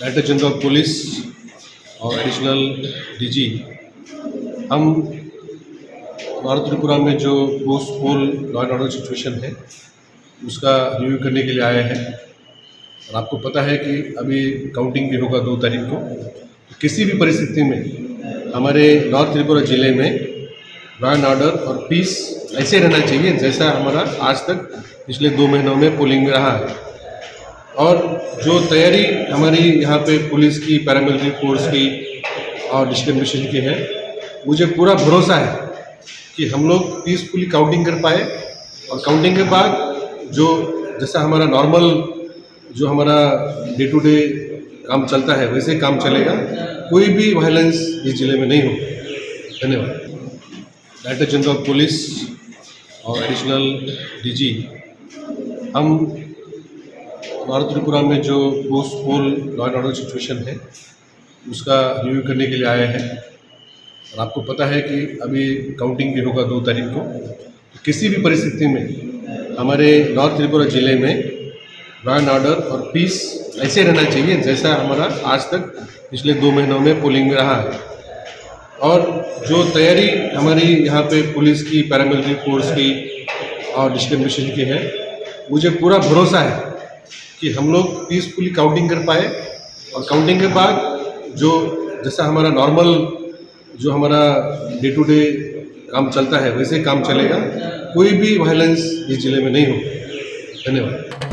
Director general of police और additional DG हम north Tripura में जो post pole law and order situation है उसका रिव्यू करने के लिए आए हैं। और आपको पता है कि अभी काउंटिंग भी होगा 2 तारीख को। किसी भी परिस्थिति में हमारे नॉर्थ त्रिपुरा ज़िले में लॉ एंड ऑर्डर और पीस ऐसे रहना चाहिए जैसा हमारा आज तक पिछले 2 महीनों में पोलिंग में रहा है। और जो तैयारी हमारी यहाँ पे पुलिस की, पैरामिलिट्री फोर्स की और डिस्ट्रिक्ट मिशन की है, मुझे पूरा भरोसा है कि हम लोग पीसफुली काउंटिंग कर पाए। और काउंटिंग के बाद जो जैसा हमारा नॉर्मल जो हमारा डे टू डे काम चलता है वैसे काम चलेगा। कोई भी वायलेंस इस ज़िले में नहीं होगा। धन्यवाद। डायरेक्टर जनरल ऑफ पुलिस और एडिशनल डीजी हम नॉर्थ त्रिपुरा में जो post pole law and order situation है उसका रिव्यू करने के लिए आए हैं। और आपको पता है कि अभी काउंटिंग भी होगा 2 तारीख को। किसी भी परिस्थिति में हमारे नॉर्थ त्रिपुरा ज़िले में लॉ एंड ऑर्डर और पीस ऐसे रहना चाहिए जैसा हमारा आज तक पिछले 2 महीनों में पोलिंग में रहा है। और जो तैयारी हमारी यहाँ पे पुलिस की, पैरामिलिट्री फोर्स की और डिस्ट्रिक्ट मिशन की है, मुझे पूरा भरोसा है कि हम लोग पीसफुली काउंटिंग कर पाए। और काउंटिंग के बाद जो जैसा हमारा नॉर्मल जो हमारा डे टू डे काम चलता है वैसे काम चलेगा। कोई भी वायलेंस इस ज़िले में नहीं होगा। धन्यवाद।